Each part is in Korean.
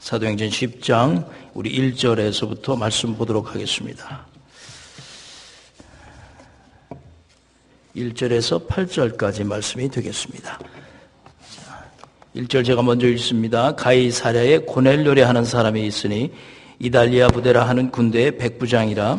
사도행전 10장 우리 1절에서부터 말씀 보도록 하겠습니다. 1절에서 8절까지 말씀이 되겠습니다. 1절 제가 먼저 읽습니다. 가이사랴에 고넬료라 하는 사람이 있으니 이달리아 부대라 하는 군대의 백부장이라.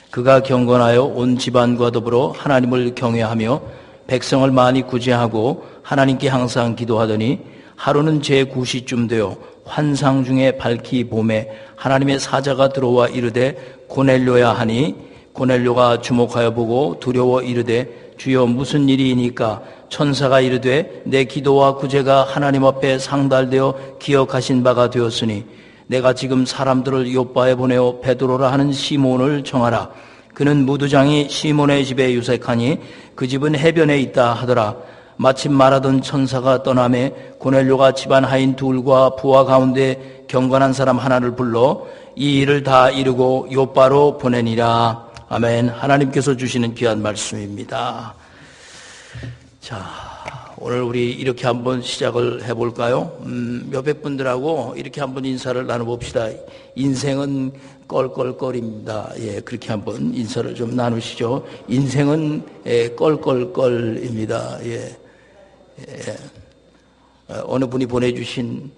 그가 경건하여 온 집안과 더불어 하나님을 경외하며 백성을 많이 구제하고 하나님께 항상 기도하더니 하루는 제9시쯤 되어 환상 중에 밝히 봄에 하나님의 사자가 들어와 이르되 고넬료야 하니 고넬료가 주목하여 보고 두려워 이르되 주여 무슨 일이니까? 천사가 이르되 내 기도와 구제가 하나님 앞에 상달되어 기억하신 바가 되었으니 내가 지금 사람들을 요빠에 보내어 베드로라 하는 시몬을 정하라. 그는 무두장이 시몬의 집에 유색하니 그 집은 해변에 있다 하더라. 마침 말하던 천사가 떠나매 고넬료가 집안 하인 둘과 부하 가운데 경건한 사람 하나를 불러 이 일을 다 이루고 요빠로 보내니라. 아멘. 하나님께서 주시는 귀한 말씀입니다. 자, 오늘 우리 이렇게 한번 시작을 해볼까요? 몇백 분들하고 이렇게 한번 인사를 나눠봅시다. 인생은 껄껄껄입니다. 예, 그렇게 한번 인사를 좀 나누시죠. 인생은 껄껄껄입니다. 예. 어느 분이 보내주신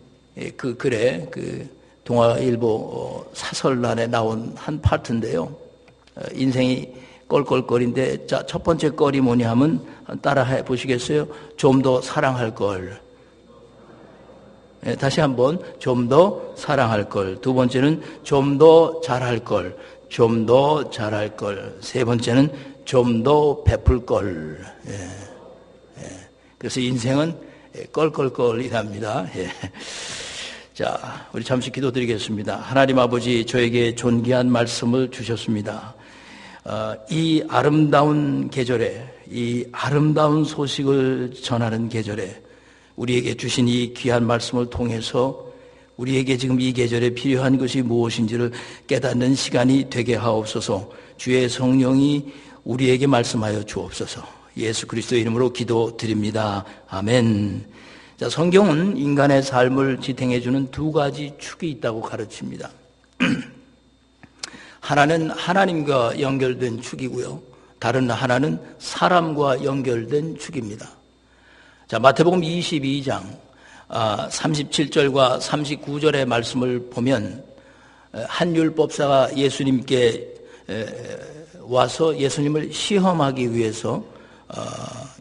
그 글에 그 동아일보 사설란에 나온 한 파트인데요. 인생이 껄껄껄인데, 자, 첫 번째 껄이 뭐냐 하면 따라해 보시겠어요? 좀 더 사랑할 걸. 다시 한번 좀 더 사랑할 걸. 두 번째는 좀 더 잘할 걸. 좀 더 잘할 걸. 세 번째는 좀 더 베풀 걸. 그래서 인생은 껄껄껄이랍니다. 자, 우리 잠시 기도드리겠습니다. 하나님 아버지, 저에게 존귀한 말씀을 주셨습니다. 이 아름다운 계절에, 이 아름다운 소식을 전하는 계절에 우리에게 주신 이 귀한 말씀을 통해서 우리에게 지금 이 계절에 필요한 것이 무엇인지를 깨닫는 시간이 되게 하옵소서. 주의 성령이 우리에게 말씀하여 주옵소서. 예수 그리스도의 이름으로 기도드립니다. 아멘. 자, 성경은 인간의 삶을 지탱해주는 두 가지 축이 있다고 가르칩니다. 하나는 하나님과 연결된 축이고요. 다른 하나는 사람과 연결된 축입니다. 자, 마태복음 22장 37절과 39절의 말씀을 보면 한 율법사가 예수님께 와서 예수님을 시험하기 위해서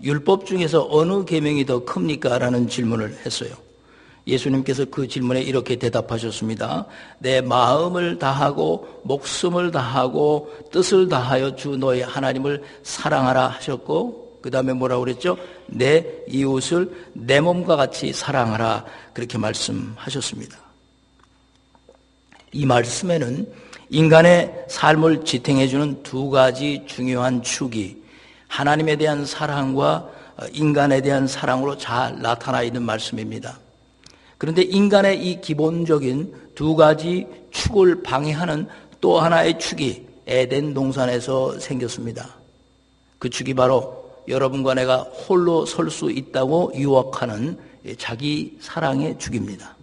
율법 중에서 어느 계명이 더 큽니까? 라는 질문을 했어요. 예수님께서 그 질문에 이렇게 대답하셨습니다. 내 마음을 다하고 목숨을 다하고 뜻을 다하여 주 너의 하나님을 사랑하라 하셨고, 그 다음에 뭐라고 그랬죠? 내 이웃을 내 몸과 같이 사랑하라, 그렇게 말씀하셨습니다. 이 말씀에는 인간의 삶을 지탱해주는 두 가지 중요한 축이 하나님에 대한 사랑과 인간에 대한 사랑으로 잘 나타나 있는 말씀입니다. 그런데 인간의 이 기본적인 두 가지 축을 방해하는 또 하나의 축이 에덴 동산에서 생겼습니다. 그 축이 바로 여러분과 내가 홀로 설 수 있다고 유혹하는 자기 사랑의 축입니다.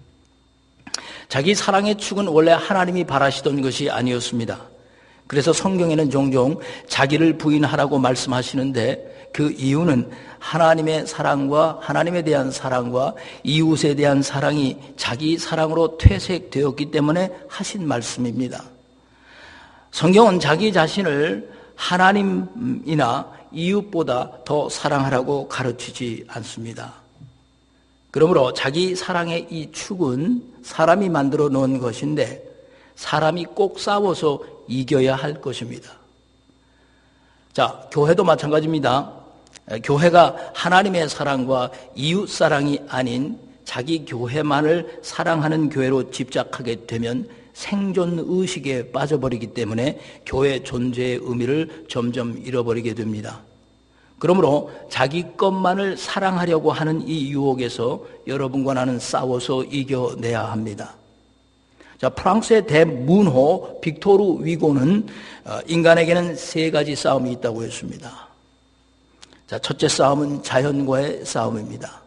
자기 사랑의 축은 원래 하나님이 바라시던 것이 아니었습니다. 그래서 성경에는 종종 자기를 부인하라고 말씀하시는데 그 이유는 하나님의 사랑과 하나님에 대한 사랑과 이웃에 대한 사랑이 자기 사랑으로 퇴색되었기 때문에 하신 말씀입니다. 성경은 자기 자신을 하나님이나 이웃보다 더 사랑하라고 가르치지 않습니다. 그러므로 자기 사랑의 이 축은 사람이 만들어 놓은 것인데 사람이 꼭 싸워서 이겨야 할 것입니다. 자, 교회도 마찬가지입니다. 교회가 하나님의 사랑과 이웃 사랑이 아닌 자기 교회만을 사랑하는 교회로 집착하게 되면 생존 의식에 빠져버리기 때문에 교회 존재의 의미를 점점 잃어버리게 됩니다. 그러므로 자기 것만을 사랑하려고 하는 이 유혹에서 여러분과 나는 싸워서 이겨내야 합니다. 자, 프랑스의 대문호 빅토르 위고는 인간에게는 세 가지 싸움이 있다고 했습니다. 자, 첫째 싸움은 자연과의 싸움입니다.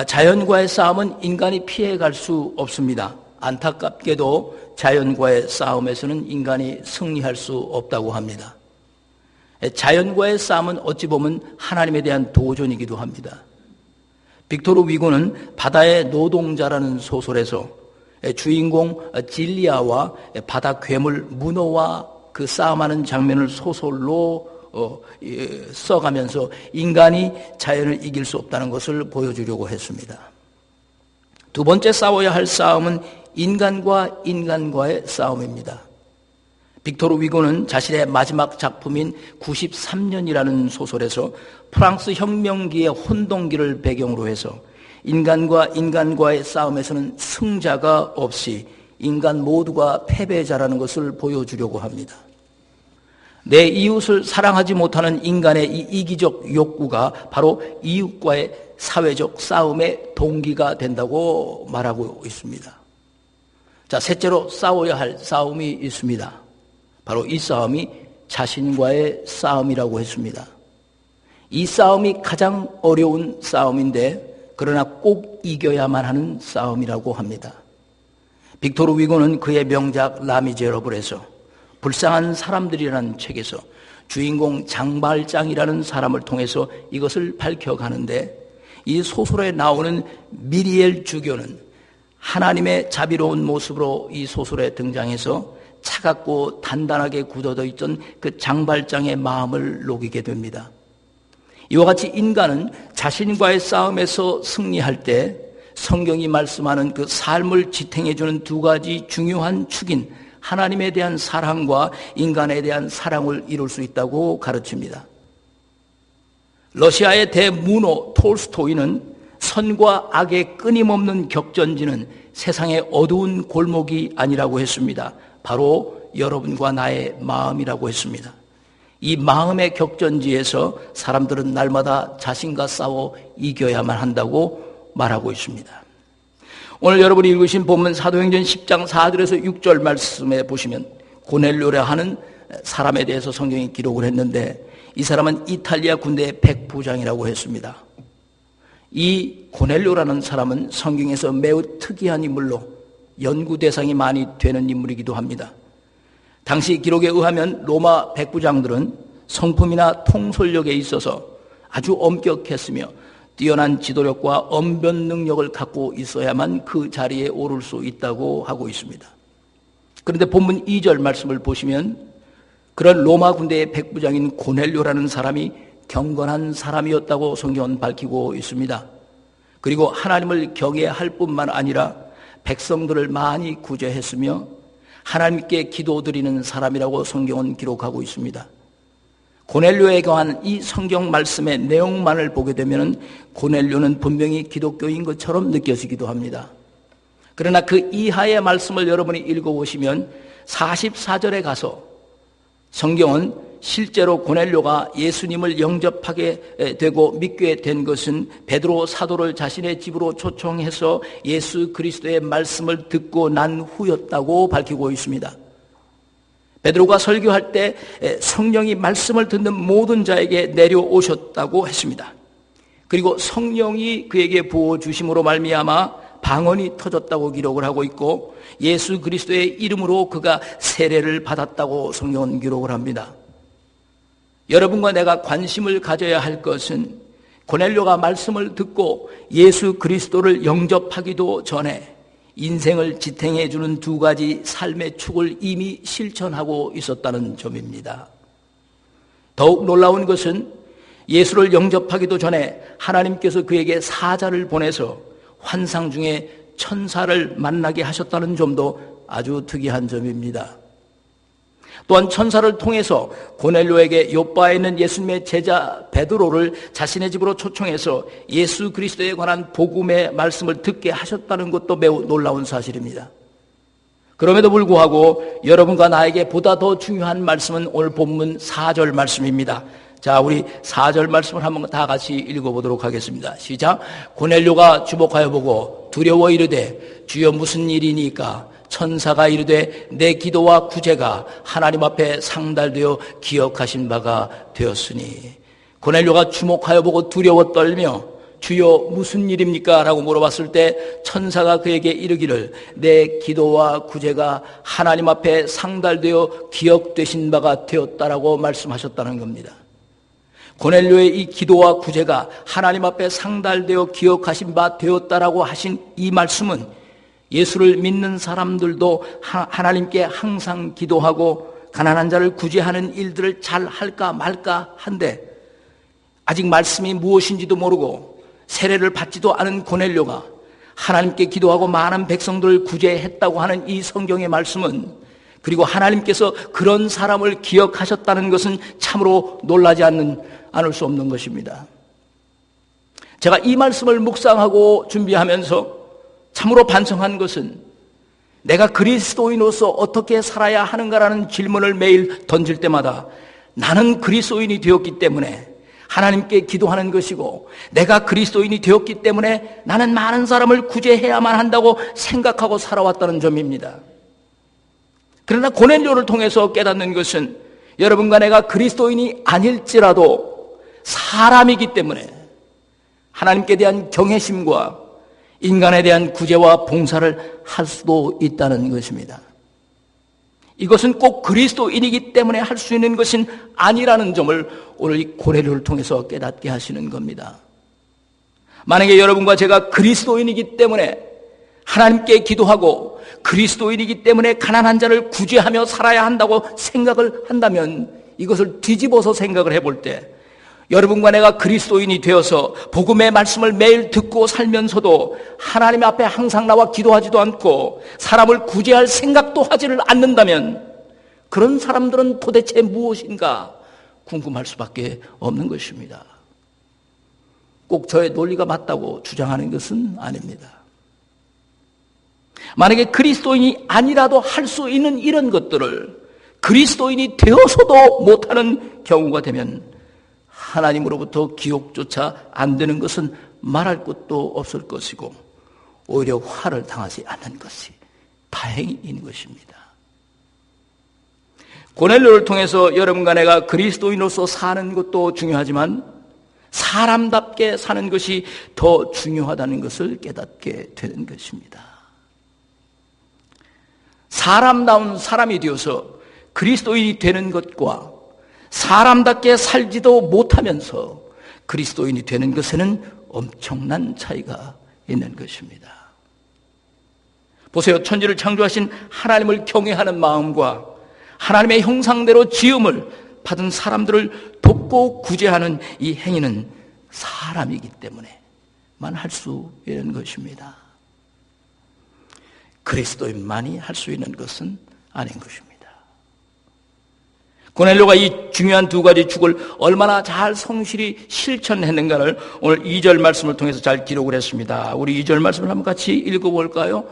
자연과의 싸움은 인간이 피해갈 수 없습니다. 안타깝게도 자연과의 싸움에서는 인간이 승리할 수 없다고 합니다. 자연과의 싸움은 어찌 보면 하나님에 대한 도전이기도 합니다. 빅토르 위고는 바다의 노동자라는 소설에서 주인공 질리아와 바다 괴물 문어와 그 싸움하는 장면을 소설로 써가면서 인간이 자연을 이길 수 없다는 것을 보여주려고 했습니다. 두 번째 싸워야 할 싸움은 인간과 인간과의 싸움입니다. 빅토르 위고는 자신의 마지막 작품인 93년이라는 소설에서 프랑스 혁명기의 혼동기를 배경으로 해서 인간과 인간과의 싸움에서는 승자가 없이 인간 모두가 패배자라는 것을 보여주려고 합니다. 내 이웃을 사랑하지 못하는 인간의 이 이기적 욕구가 바로 이웃과의 사회적 싸움의 동기가 된다고 말하고 있습니다. 자, 셋째로 싸워야 할 싸움이 있습니다. 바로 이 싸움이 자신과의 싸움이라고 했습니다. 이 싸움이 가장 어려운 싸움인데 그러나 꼭 이겨야만 하는 싸움이라고 합니다. 빅토르 위고는 그의 명작 라미제러블에서 불쌍한 사람들이라는 책에서 주인공 장발장이라는 사람을 통해서 이것을 밝혀가는데 이 소설에 나오는 미리엘 주교는 하나님의 자비로운 모습으로 이 소설에 등장해서 차갑고 단단하게 굳어져 있던 그 장발장의 마음을 녹이게 됩니다. 이와 같이 인간은 자신과의 싸움에서 승리할 때 성경이 말씀하는 그 삶을 지탱해주는 두 가지 중요한 축인 하나님에 대한 사랑과 인간에 대한 사랑을 이룰 수 있다고 가르칩니다. 러시아의 대문호 톨스토이는 선과 악의 끊임없는 격전지는 세상의 어두운 골목이 아니라고 했습니다. 바로 여러분과 나의 마음이라고 했습니다. 이 마음의 격전지에서 사람들은 날마다 자신과 싸워 이겨야만 한다고 말하고 있습니다. 오늘 여러분이 읽으신 본문 사도행전 10장 4절에서 6절 말씀에 보시면 고넬료라 하는 사람에 대해서 성경이 기록을 했는데 이 사람은 이탈리아 군대의 백부장이라고 했습니다. 이 고넬료라는 사람은 성경에서 매우 특이한 인물로 연구 대상이 많이 되는 인물이기도 합니다. 당시 기록에 의하면 로마 백부장들은 성품이나 통솔력에 있어서 아주 엄격했으며 뛰어난 지도력과 언변 능력을 갖고 있어야만 그 자리에 오를 수 있다고 하고 있습니다. 그런데 본문 2절 말씀을 보시면 그런 로마 군대의 백부장인 고넬료라는 사람이 경건한 사람이었다고 성경은 밝히고 있습니다. 그리고 하나님을 경외할 뿐만 아니라 백성들을 많이 구제했으며 하나님께 기도드리는 사람이라고 성경은 기록하고 있습니다. 고넬료에 관한 이 성경 말씀의 내용만을 보게 되면 고넬료는 분명히 기독교인 것처럼 느껴지기도 합니다. 그러나 그 이하의 말씀을 여러분이 읽어보시면 44절에 가서 성경은 실제로 고넬료가 예수님을 영접하게 되고 믿게 된 것은 베드로 사도를 자신의 집으로 초청해서 예수 그리스도의 말씀을 듣고 난 후였다고 밝히고 있습니다. 베드로가 설교할 때 성령이 말씀을 듣는 모든 자에게 내려오셨다고 했습니다. 그리고 성령이 그에게 부어주심으로 말미암아 방언이 터졌다고 기록을 하고 있고 예수 그리스도의 이름으로 그가 세례를 받았다고 성경은 기록을 합니다. 여러분과 내가 관심을 가져야 할 것은 고넬료가 말씀을 듣고 예수 그리스도를 영접하기도 전에 인생을 지탱해 주는 두 가지 삶의 축을 이미 실천하고 있었다는 점입니다. 더욱 놀라운 것은 예수를 영접하기도 전에 하나님께서 그에게 사자를 보내서 환상 중에 천사를 만나게 하셨다는 점도 아주 특이한 점입니다. 또한 천사를 통해서 고넬료에게 요빠에 있는 예수님의 제자 베드로를 자신의 집으로 초청해서 예수 그리스도에 관한 복음의 말씀을 듣게 하셨다는 것도 매우 놀라운 사실입니다. 그럼에도 불구하고 여러분과 나에게 보다 더 중요한 말씀은 오늘 본문 4절 말씀입니다. 자, 우리 4절 말씀을 한번 다 같이 읽어보도록 하겠습니다. 시작. 고넬료가 주목하여 보고 두려워 이르되 주여 무슨 일이니까? 천사가 이르되 내 기도와 구제가 하나님 앞에 상달되어 기억하신 바가 되었으니. 고넬료가 주목하여 보고 두려워 떨며 주여 무슨 일입니까? 라고 물어봤을 때 천사가 그에게 이르기를 내 기도와 구제가 하나님 앞에 상달되어 기억되신 바가 되었다라고 말씀하셨다는 겁니다. 고넬료의 이 기도와 구제가 하나님 앞에 상달되어 기억하신 바 되었다라고 하신 이 말씀은 예수를 믿는 사람들도 하나님께 항상 기도하고 가난한 자를 구제하는 일들을 잘 할까 말까 한데 아직 말씀이 무엇인지도 모르고 세례를 받지도 않은 고넬료가 하나님께 기도하고 많은 백성들을 구제했다고 하는 이 성경의 말씀은, 그리고 하나님께서 그런 사람을 기억하셨다는 것은 참으로 놀라지 않을 수 없는 것입니다. 제가 이 말씀을 묵상하고 준비하면서 참으로 반성한 것은 내가 그리스도인으로서 어떻게 살아야 하는가라는 질문을 매일 던질 때마다 나는 그리스도인이 되었기 때문에 하나님께 기도하는 것이고, 내가 그리스도인이 되었기 때문에 나는 많은 사람을 구제해야만 한다고 생각하고 살아왔다는 점입니다. 그러나 고넬료를 통해서 깨닫는 것은 여러분과 내가 그리스도인이 아닐지라도 사람이기 때문에 하나님께 대한 경외심과 인간에 대한 구제와 봉사를 할 수도 있다는 것입니다. 이것은 꼭 그리스도인이기 때문에 할 수 있는 것은 아니라는 점을 오늘 이 고넬료를 통해서 깨닫게 하시는 겁니다. 만약에 여러분과 제가 그리스도인이기 때문에 하나님께 기도하고 그리스도인이기 때문에 가난한 자를 구제하며 살아야 한다고 생각을 한다면, 이것을 뒤집어서 생각을 해볼 때 여러분과 내가 그리스도인이 되어서 복음의 말씀을 매일 듣고 살면서도 하나님 앞에 항상 나와 기도하지도 않고 사람을 구제할 생각도 하지를 않는다면 그런 사람들은 도대체 무엇인가 궁금할 수밖에 없는 것입니다. 꼭 저의 논리가 맞다고 주장하는 것은 아닙니다. 만약에 그리스도인이 아니라도 할 수 있는 이런 것들을 그리스도인이 되어서도 못하는 경우가 되면 하나님으로부터 기억조차 안 되는 것은 말할 것도 없을 것이고 오히려 화를 당하지 않는 것이 다행인 것입니다. 고넬료를 통해서 여러분과 내가 그리스도인으로서 사는 것도 중요하지만 사람답게 사는 것이 더 중요하다는 것을 깨닫게 되는 것입니다. 사람다운 사람이 되어서 그리스도인이 되는 것과 사람답게 살지도 못하면서 그리스도인이 되는 것에는 엄청난 차이가 있는 것입니다. 보세요. 천지를 창조하신 하나님을 경외하는 마음과 하나님의 형상대로 지음을 받은 사람들을 돕고 구제하는 이 행위는 사람이기 때문에만 할 수 있는 것입니다. 그리스도인만이 할 수 있는 것은 아닌 것입니다. 고넬료가 이 중요한 두 가지 축을 얼마나 잘 성실히 실천했는가를 오늘 2절 말씀을 통해서 잘 기록을 했습니다. 우리 2절 말씀을 한번 같이 읽어볼까요?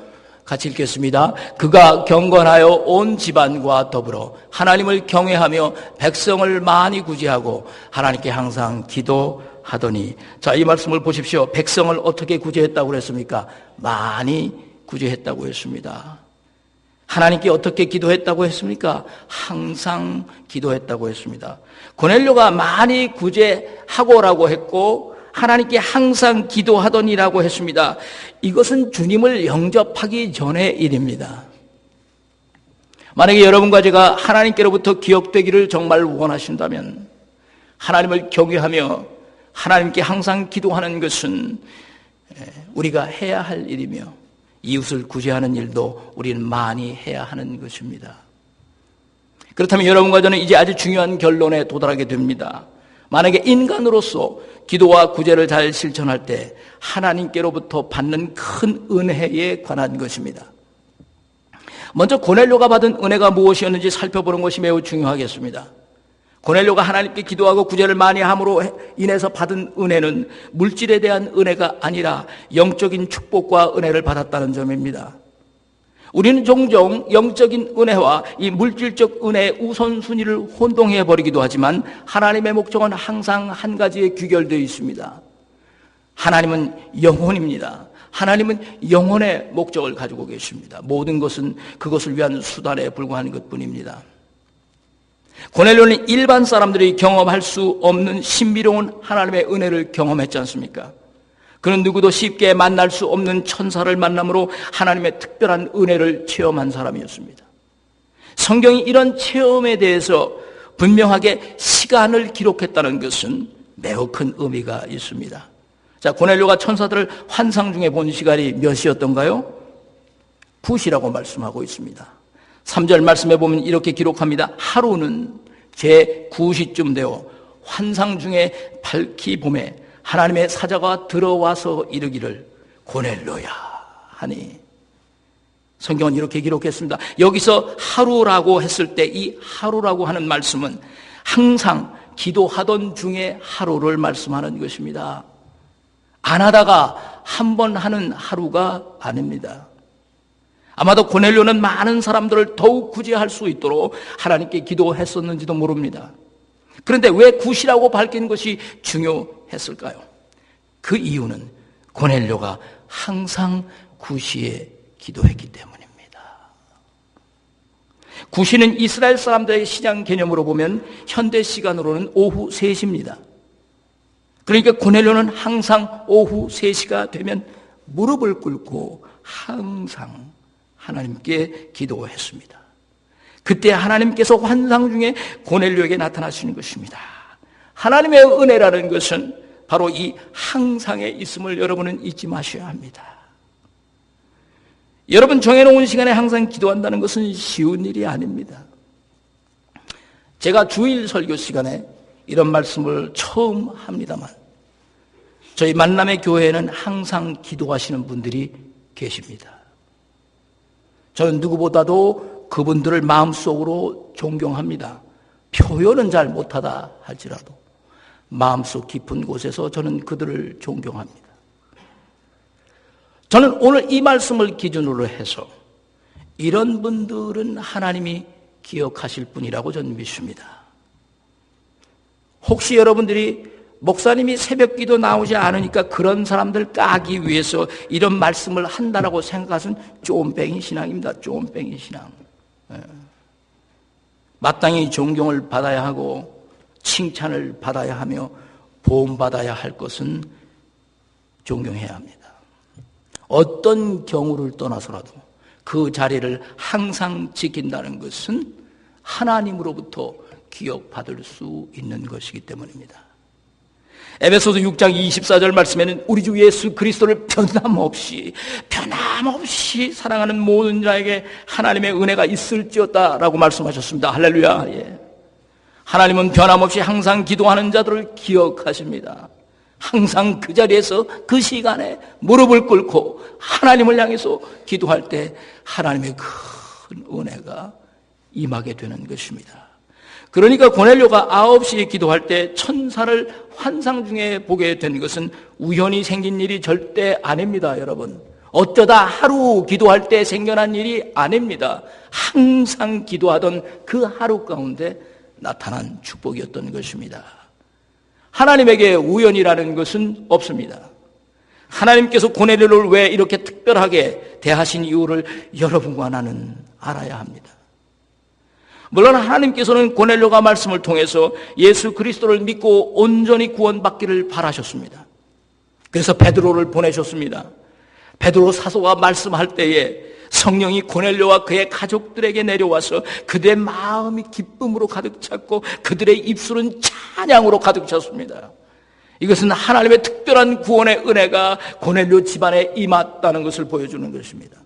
같이 읽겠습니다. 그가 경건하여 온 집안과 더불어 하나님을 경외하며 백성을 많이 구제하고 하나님께 항상 기도하더니. 자, 이 말씀을 보십시오. 백성을 어떻게 구제했다고 그랬습니까? 많이 구제했다고 했습니다. 하나님께 어떻게 기도했다고 했습니까? 항상 기도했다고 했습니다. 고넬료가 많이 구제하고라고 했고 하나님께 항상 기도하더니라고 했습니다. 이것은 주님을 영접하기 전의 일입니다. 만약에 여러분과 제가 하나님께로부터 기억되기를 정말 원하신다면 하나님을 경외하며 하나님께 항상 기도하는 것은 우리가 해야 할 일이며 이웃을 구제하는 일도 우리는 많이 해야 하는 것입니다. 그렇다면 여러분과 저는 이제 아주 중요한 결론에 도달하게 됩니다. 만약에 인간으로서 기도와 구제를 잘 실천할 때 하나님께로부터 받는 큰 은혜에 관한 것입니다. 먼저 고넬료가 받은 은혜가 무엇이었는지 살펴보는 것이 매우 중요하겠습니다. 고넬료가 하나님께 기도하고 구제를 많이 함으로 인해서 받은 은혜는 물질에 대한 은혜가 아니라 영적인 축복과 은혜를 받았다는 점입니다. 우리는 종종 영적인 은혜와 이 물질적 은혜의 우선순위를 혼동해버리기도 하지만 하나님의 목적은 항상 한 가지에 귀결되어 있습니다. 하나님은 영혼입니다. 하나님은 영혼의 목적을 가지고 계십니다. 모든 것은 그것을 위한 수단에 불과한 것뿐입니다. 고넬료는 일반 사람들이 경험할 수 없는 신비로운 하나님의 은혜를 경험했지 않습니까? 그는 누구도 쉽게 만날 수 없는 천사를 만남으로 하나님의 특별한 은혜를 체험한 사람이었습니다. 성경이 이런 체험에 대해서 분명하게 시간을 기록했다는 것은 매우 큰 의미가 있습니다. 자, 고넬료가 천사들을 환상 중에 본 시간이 몇 시였던가요? 9시라고 말씀하고 있습니다. 3절 말씀에 보면 이렇게 기록합니다. 하루는 제 9시쯤 되어 환상 중에 밝히 봄에 하나님의 사자가 들어와서 이르기를 고넬료야 하니, 성경은 이렇게 기록했습니다. 여기서 하루라고 했을 때 이 하루라고 하는 말씀은 항상 기도하던 중에 하루를 말씀하는 것입니다. 안 하다가 한 번 하는 하루가 아닙니다. 아마도 고넬료는 많은 사람들을 더욱 구제할 수 있도록 하나님께 기도했었는지도 모릅니다. 그런데 왜 9시라고 밝힌 것이 중요했을까요? 그 이유는 고넬료가 항상 9시에 기도했기 때문입니다. 9시는 이스라엘 사람들의 시장 개념으로 보면 현대 시간으로는 오후 3시입니다. 그러니까 고넬료는 항상 오후 3시가 되면 무릎을 꿇고 항상 하나님께 기도했습니다. 그때 하나님께서 환상 중에 고넬료에게 나타나시는 것입니다. 하나님의 은혜라는 것은 바로 이 항상에 있음을 여러분은 잊지 마셔야 합니다. 여러분, 정해놓은 시간에 항상 기도한다는 것은 쉬운 일이 아닙니다. 제가 주일 설교 시간에 이런 말씀을 처음 합니다만, 저희 만남의 교회에는 항상 기도하시는 분들이 계십니다. 저는 누구보다도 그분들을 마음속으로 존경합니다. 표현은 잘 못하다 할지라도 마음속 깊은 곳에서 저는 그들을 존경합니다. 저는 오늘 이 말씀을 기준으로 해서 이런 분들은 하나님이 기억하실 분이라고 저는 믿습니다. 혹시 여러분들이 목사님이 새벽기도 나오지 않으니까 그런 사람들 까기 위해서 이런 말씀을 한다라고 생각하신 쫌뺑이 신앙입니다. 쫌뺑이 신앙. 마땅히 존경을 받아야 하고 칭찬을 받아야 하며 보험받아야 할 것은 존경해야 합니다. 어떤 경우를 떠나서라도 그 자리를 항상 지킨다는 것은 하나님으로부터 기억받을 수 있는 것이기 때문입니다. 에베소서 6장 24절 말씀에는 우리 주 예수 그리스도를 변함없이 사랑하는 모든 자에게 하나님의 은혜가 있을지어다라고 말씀하셨습니다. 할렐루야. 예. 하나님은 변함없이 항상 기도하는 자들을 기억하십니다. 항상 그 자리에서 그 시간에 무릎을 꿇고 하나님을 향해서 기도할 때 하나님의 큰 은혜가 임하게 되는 것입니다. 그러니까 고넬료가 9시에 기도할 때 천사를 환상 중에 보게 된 것은 우연히 생긴 일이 절대 아닙니다, 여러분. 어쩌다 하루 기도할 때 생겨난 일이 아닙니다. 항상 기도하던 그 하루 가운데 나타난 축복이었던 것입니다. 하나님에게 우연이라는 것은 없습니다. 하나님께서 고넬료를 왜 이렇게 특별하게 대하신 이유를 여러분과 나는 알아야 합니다. 물론 하나님께서는 고넬료가 말씀을 통해서 예수 그리스도를 믿고 온전히 구원받기를 바라셨습니다. 그래서 베드로를 보내셨습니다. 베드로 사도가 말씀할 때에 성령이 고넬료와 그의 가족들에게 내려와서 그들의 마음이 기쁨으로 가득 찼고 그들의 입술은 찬양으로 가득 찼습니다. 이것은 하나님의 특별한 구원의 은혜가 고넬료 집안에 임했다는 것을 보여주는 것입니다.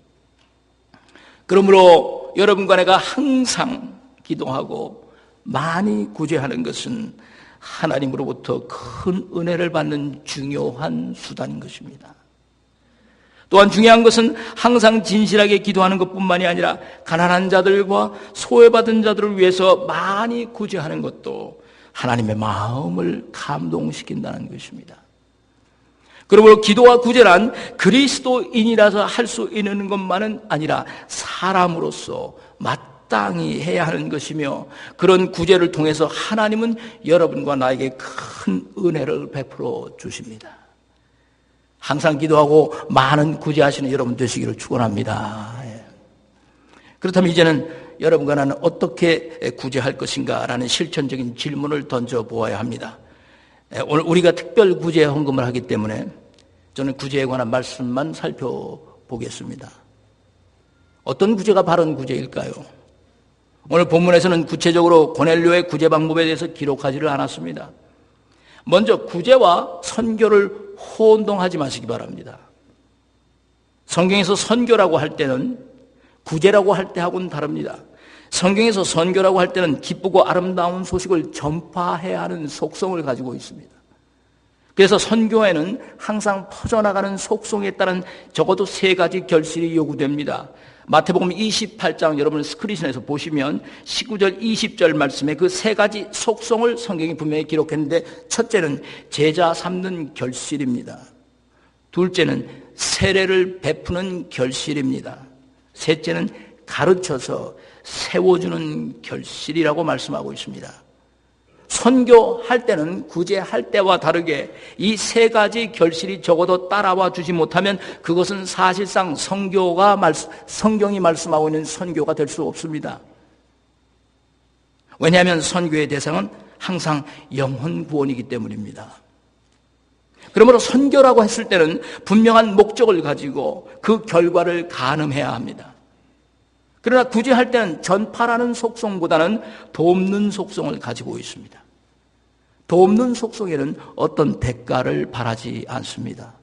그러므로 여러분과 내가 항상 기도하고 많이 구제하는 것은 하나님으로부터 큰 은혜를 받는 중요한 수단인 것입니다. 또한 중요한 것은 항상 진실하게 기도하는 것뿐만이 아니라 가난한 자들과 소외받은 자들을 위해서 많이 구제하는 것도 하나님의 마음을 감동시킨다는 것입니다. 그러므로 기도와 구제란 그리스도인이라서 할 수 있는 것만은 아니라 사람으로서 마땅히 해야 하는 것이며, 그런 구제를 통해서 하나님은 여러분과 나에게 큰 은혜를 베풀어 주십니다. 항상 기도하고 많은 구제하시는 여러분 되시기를 축원합니다. 그렇다면 이제는 여러분과 나는 어떻게 구제할 것인가라는 실천적인 질문을 던져보아야 합니다. 오늘 우리가 특별 구제 헌금을 하기 때문에 저는 구제에 관한 말씀만 살펴보겠습니다. 어떤 구제가 바른 구제일까요? 오늘 본문에서는 구체적으로 고넬료의 구제 방법에 대해서 기록하지를 않았습니다. 먼저 구제와 선교를 혼동하지 마시기 바랍니다. 성경에서 선교라고 할 때는 구제라고 할 때하고는 다릅니다. 성경에서 선교라고 할 때는 기쁘고 아름다운 소식을 전파해야 하는 속성을 가지고 있습니다. 그래서 선교에는 항상 퍼져나가는 속성에 따른 적어도 3가지 결실이 요구됩니다. 마태복음 28장 여러분 스크린에서 보시면 19절 20절 말씀에 그 3가지 속성을 성경이 분명히 기록했는데, 첫째는 제자 삼는 결실입니다. 둘째는 세례를 베푸는 결실입니다. 셋째는 가르쳐서 세워주는 결실이라고 말씀하고 있습니다. 선교할 때는 구제할 때와 다르게 이 3가지 결실이 적어도 따라와 주지 못하면 그것은 사실상 성경이 말씀하고 있는 선교가 될 수 없습니다. 왜냐하면 선교의 대상은 항상 영혼 구원이기 때문입니다. 그러므로 선교라고 했을 때는 분명한 목적을 가지고 그 결과를 가늠해야 합니다. 그러나 구제할 때는 전파라는 속성보다는 돕는 속성을 가지고 있습니다. 돕는 속성에는 어떤 대가를 바라지 않습니다.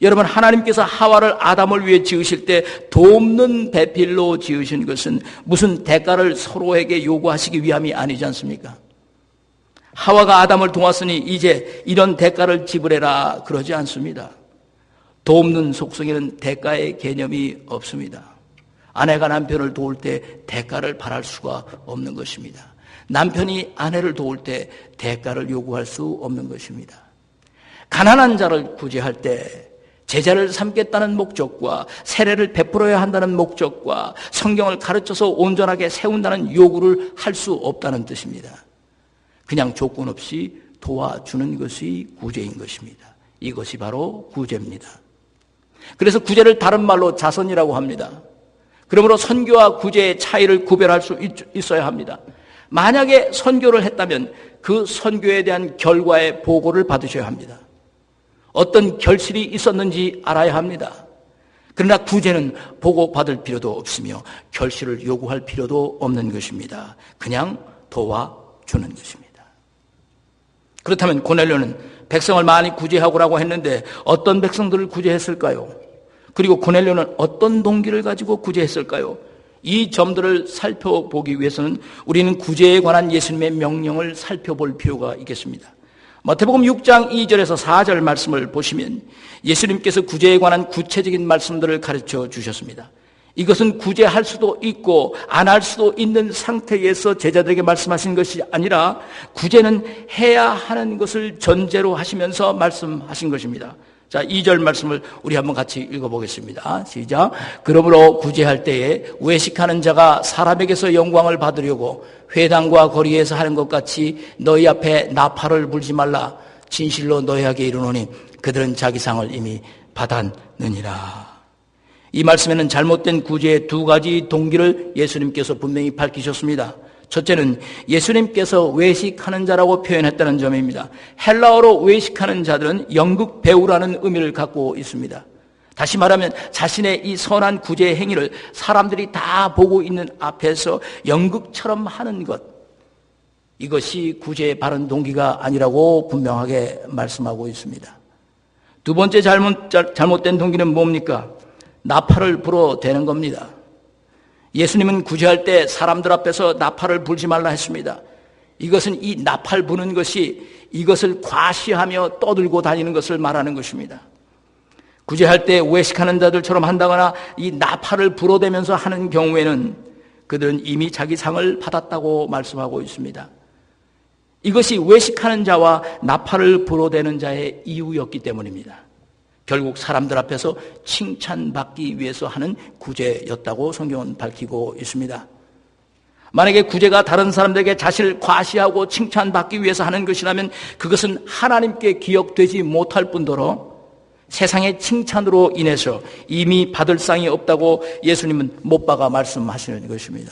여러분, 하나님께서 하와를 아담을 위해 지으실 때 돕는 배필로 지으신 것은 무슨 대가를 서로에게 요구하시기 위함이 아니지 않습니까? 하와가 아담을 도왔으니 이제 이런 대가를 지불해라 그러지 않습니다. 돕는 속성에는 대가의 개념이 없습니다. 아내가 남편을 도울 때 대가를 바랄 수가 없는 것입니다. 남편이 아내를 도울 때 대가를 요구할 수 없는 것입니다. 가난한 자를 구제할 때 제자를 삼겠다는 목적과 세례를 베풀어야 한다는 목적과 성경을 가르쳐서 온전하게 세운다는 요구를 할 수 없다는 뜻입니다. 그냥 조건 없이 도와주는 것이 구제인 것입니다. 이것이 바로 구제입니다. 그래서 구제를 다른 말로 자선이라고 합니다. 그러므로 선교와 구제의 차이를 구별할 수 있어야 합니다. 만약에 선교를 했다면 그 선교에 대한 결과의 보고를 받으셔야 합니다. 어떤 결실이 있었는지 알아야 합니다. 그러나 구제는 보고받을 필요도 없으며 결실을 요구할 필요도 없는 것입니다. 그냥 도와주는 것입니다. 그렇다면 고넬료는 백성을 많이 구제하고라고 했는데 어떤 백성들을 구제했을까요? 그리고 고넬료는 어떤 동기를 가지고 구제했을까요? 이 점들을 살펴보기 위해서는 우리는 구제에 관한 예수님의 명령을 살펴볼 필요가 있겠습니다. 마태복음 6장 2절에서 4절 말씀을 보시면 예수님께서 구제에 관한 구체적인 말씀들을 가르쳐 주셨습니다. 이것은 구제할 수도 있고 안 할 수도 있는 상태에서 제자들에게 말씀하신 것이 아니라 구제는 해야 하는 것을 전제로 하시면서 말씀하신 것입니다. 자, 2절 말씀을 우리 한번 같이 읽어보겠습니다. 시작. 그러므로 구제할 때에 외식하는 자가 사람에게서 영광을 받으려고 회당과 거리에서 하는 것 같이 너희 앞에 나팔을 불지 말라. 진실로 너희에게 이르노니 그들은 자기 상을 이미 받았느니라. 이 말씀에는 잘못된 구제의 2가지 동기를 예수님께서 분명히 밝히셨습니다. 첫째는 예수님께서 외식하는 자라고 표현했다는 점입니다. 헬라어로 외식하는 자들은 연극 배우라는 의미를 갖고 있습니다. 다시 말하면 자신의 이 선한 구제 행위를 사람들이 다 보고 있는 앞에서 연극처럼 하는 것, 이것이 구제의 바른 동기가 아니라고 분명하게 말씀하고 있습니다. 2번째 잘못된 동기는 뭡니까? 나팔을 불어대는 겁니다. 예수님은 구제할 때 사람들 앞에서 나팔을 불지 말라 했습니다. 이것은 이 나팔 부는 것이 이것을 과시하며 떠들고 다니는 것을 말하는 것입니다. 구제할 때 외식하는 자들처럼 한다거나 이 나팔을 불어대면서 하는 경우에는 그들은 이미 자기 상을 받았다고 말씀하고 있습니다. 이것이 외식하는 자와 나팔을 불어대는 자의 이유였기 때문입니다. 결국 사람들 앞에서 칭찬받기 위해서 하는 구제였다고 성경은 밝히고 있습니다. 만약에 구제가 다른 사람들에게 자신을 과시하고 칭찬받기 위해서 하는 것이라면 그것은 하나님께 기억되지 못할 뿐더러 세상의 칭찬으로 인해서 이미 받을 상이 없다고 예수님은 못 박아 말씀하시는 것입니다.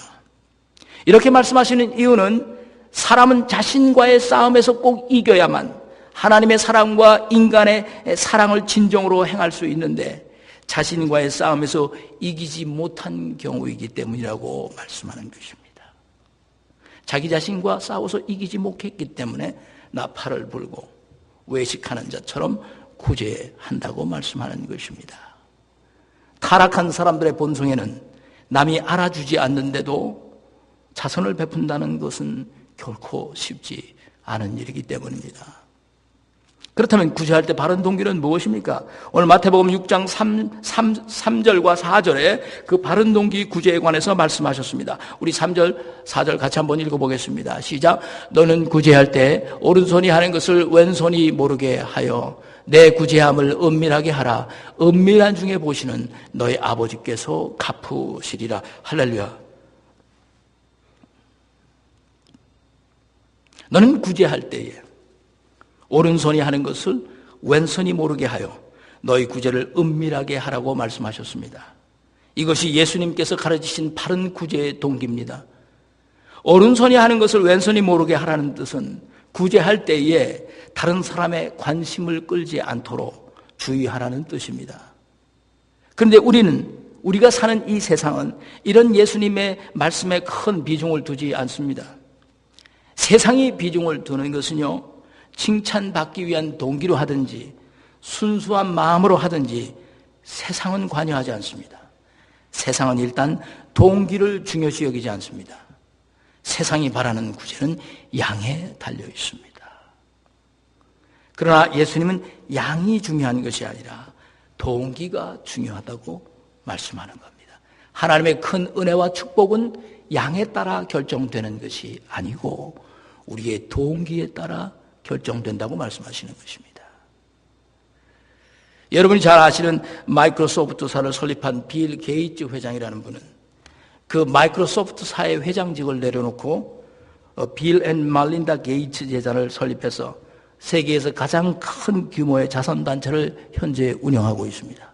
이렇게 말씀하시는 이유는 사람은 자신과의 싸움에서 꼭 이겨야만, 하나님의 사랑과 인간의 사랑을 진정으로 행할 수 있는데 자신과의 싸움에서 이기지 못한 경우이기 때문이라고 말씀하는 것입니다. 자기 자신과 싸워서 이기지 못했기 때문에 나팔을 불고 외식하는 자처럼 구제한다고 말씀하는 것입니다. 타락한 사람들의 본성에는 남이 알아주지 않는데도 자선을 베푼다는 것은 결코 쉽지 않은 일이기 때문입니다. 그렇다면 구제할 때 바른 동기는 무엇입니까? 오늘 마태복음 6장 3절과 4절에 그 바른 동기 구제에 관해서 말씀하셨습니다. 우리 3절, 4절 같이 한번 읽어보겠습니다. 시작. 너는 구제할 때 오른손이 하는 것을 왼손이 모르게 하여 내 구제함을 은밀하게 하라. 은밀한 중에 보시는 너희 아버지께서 갚으시리라. 할렐루야. 너는 구제할 때에 오른손이 하는 것을 왼손이 모르게 하여 너희 구제를 은밀하게 하라고 말씀하셨습니다. 이것이 예수님께서 가르치신 바른 구제의 동기입니다. 오른손이 하는 것을 왼손이 모르게 하라는 뜻은 구제할 때에 다른 사람의 관심을 끌지 않도록 주의하라는 뜻입니다. 그런데 우리가 사는 이 세상은 이런 예수님의 말씀에 큰 비중을 두지 않습니다. 세상이 비중을 두는 것은요, 칭찬받기 위한 동기로 하든지 순수한 마음으로 하든지 세상은 관여하지 않습니다. 세상은 일단 동기를 중요시 여기지 않습니다. 세상이 바라는 구제는 양에 달려 있습니다. 그러나 예수님은 양이 중요한 것이 아니라 동기가 중요하다고 말씀하는 겁니다. 하나님의 큰 은혜와 축복은 양에 따라 결정되는 것이 아니고 우리의 동기에 따라 결정된다고 말씀하시는 것입니다. 여러분이 잘 아시는 마이크로소프트사를 설립한 빌 게이츠 회장이라는 분은 그 마이크로소프트사의 회장직을 내려놓고 빌 앤 말린다 게이츠 재단을 설립해서 세계에서 가장 큰 규모의 자선단체를 현재 운영하고 있습니다.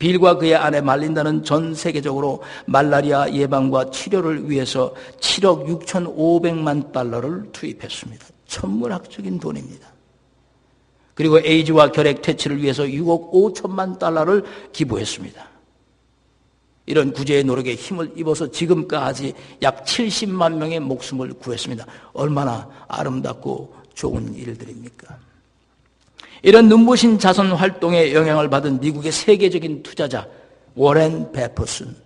빌과 그의 아내 말린다는 전 세계적으로 말라리아 예방과 치료를 위해서 7억 6,500만 달러를 투입했습니다. 천문학적인 돈입니다. 그리고 에이즈와 결핵 퇴치를 위해서 6억 5천만 달러를 기부했습니다. 이런 구제의 노력에 힘을 입어서 지금까지 약 70만 명의 목숨을 구했습니다. 얼마나 아름답고 좋은 일들입니까? 이런 눈부신 자선 활동에 영향을 받은 미국의 세계적인 투자자 워렌 베퍼슨,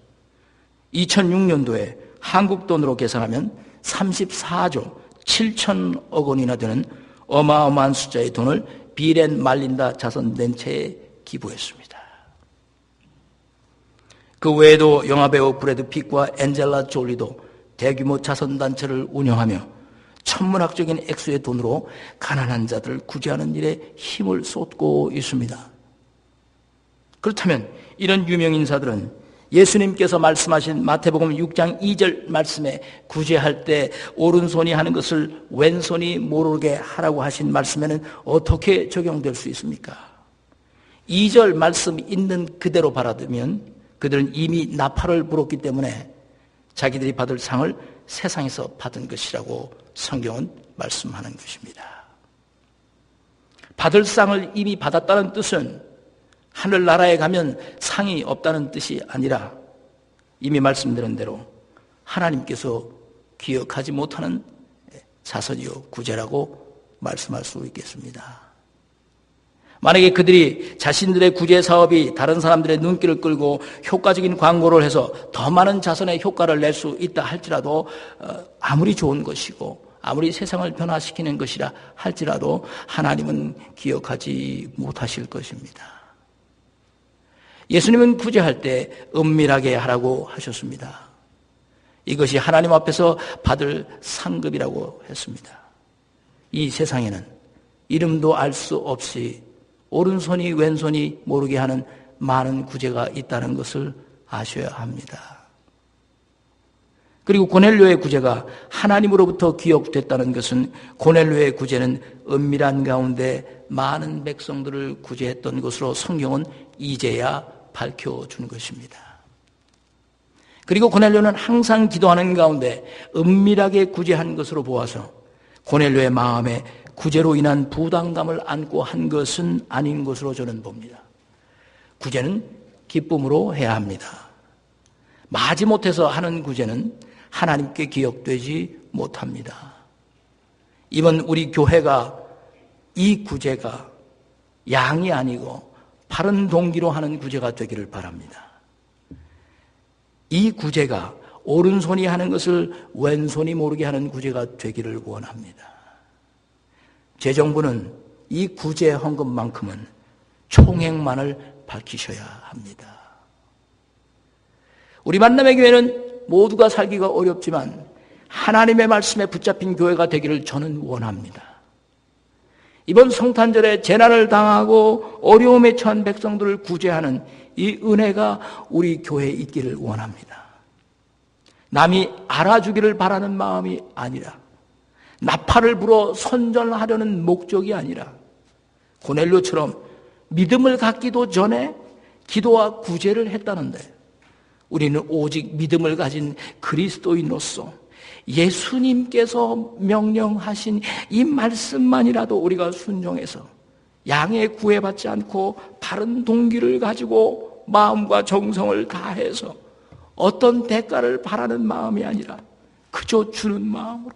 2006년도에 한국 돈으로 계산하면 34조 7천억 원이나 되는 어마어마한 숫자의 돈을 빌 앤 말린다 자선단체에 기부했습니다. 그 외에도 영화배우 브래드 핏과 엔젤라 졸리도 대규모 자선단체를 운영하며 천문학적인 액수의 돈으로 가난한 자들을 구제하는 일에 힘을 쏟고 있습니다. 그렇다면 이런 유명인사들은 예수님께서 말씀하신 마태복음 6장 2절 말씀에 구제할 때 오른손이 하는 것을 왼손이 모르게 하라고 하신 말씀에는 어떻게 적용될 수 있습니까? 2절 말씀 있는 그대로 바라보면 그들은 이미 나팔을 불었기 때문에 자기들이 받을 상을 세상에서 받은 것이라고 성경은 말씀하는 것입니다. 받을 상을 이미 받았다는 뜻은 하늘나라에 가면 상이 없다는 뜻이 아니라 이미 말씀드린 대로 하나님께서 기억하지 못하는 자선이요 구제라고 말씀할 수 있겠습니다. 만약에 그들이 자신들의 구제 사업이 다른 사람들의 눈길을 끌고 효과적인 광고를 해서 더 많은 자선의 효과를 낼 수 있다 할지라도 아무리 좋은 것이고 아무리 세상을 변화시키는 것이라 할지라도 하나님은 기억하지 못하실 것입니다. 예수님은 구제할 때 은밀하게 하라고 하셨습니다. 이것이 하나님 앞에서 받을 상급이라고 했습니다. 이 세상에는 이름도 알 수 없이 오른손이 왼손이 모르게 하는 많은 구제가 있다는 것을 아셔야 합니다. 그리고 고넬료의 구제가 하나님으로부터 기억됐다는 것은 고넬료의 구제는 은밀한 가운데 많은 백성들을 구제했던 것으로 성경은 이제야 밝혀준 것입니다. 그리고 고넬료는 항상 기도하는 가운데 은밀하게 구제한 것으로 보아서 고넬료의 마음에 구제로 인한 부담감을 안고 한 것은 아닌 것으로 저는 봅니다. 구제는 기쁨으로 해야 합니다. 마지못해서 하는 구제는 하나님께 기억되지 못합니다. 이번 우리 교회가 이 구제가 양이 아니고 바른 동기로 하는 구제가 되기를 바랍니다. 이 구제가 오른손이 하는 것을 왼손이 모르게 하는 구제가 되기를 원합니다. 재정부는 이 구제 헌금만큼은 총액만을 밝히셔야 합니다. 우리 만남의 교회는 모두가 살기가 어렵지만 하나님의 말씀에 붙잡힌 교회가 되기를 저는 원합니다. 이번 성탄절에 재난을 당하고 어려움에 처한 백성들을 구제하는 이 은혜가 우리 교회에 있기를 원합니다. 남이 알아주기를 바라는 마음이 아니라, 나팔을 불어 선전하려는 목적이 아니라, 고넬료처럼 믿음을 갖기도 전에 기도와 구제를 했다는데, 우리는 오직 믿음을 가진 그리스도인으로서 예수님께서 명령하신 이 말씀만이라도 우리가 순종해서 양에 구애받지 않고 바른 동기를 가지고 마음과 정성을 다해서 어떤 대가를 바라는 마음이 아니라 그저 주는 마음으로,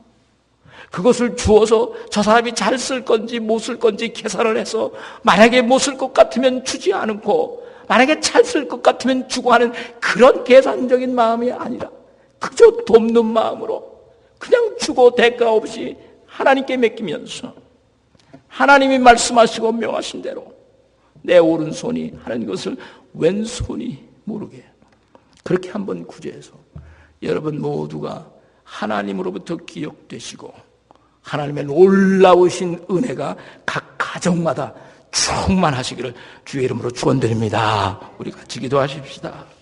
그것을 주어서 저 사람이 잘 쓸 건지 못 쓸 건지 계산을 해서 만약에 못 쓸 것 같으면 주지 않고 만약에 잘 쓸 것 같으면 주고 하는 그런 계산적인 마음이 아니라 그저 돕는 마음으로 그냥 주고 대가 없이 하나님께 맡기면서 하나님이 말씀하시고 명하신 대로 내 오른손이 하는 것을 왼손이 모르게 그렇게 한번 구제해서 여러분 모두가 하나님으로부터 기억되시고 하나님의 놀라우신 은혜가 각 가정마다 충만하시기를 주의 이름으로 축원드립니다. 우리 같이 기도하십시다.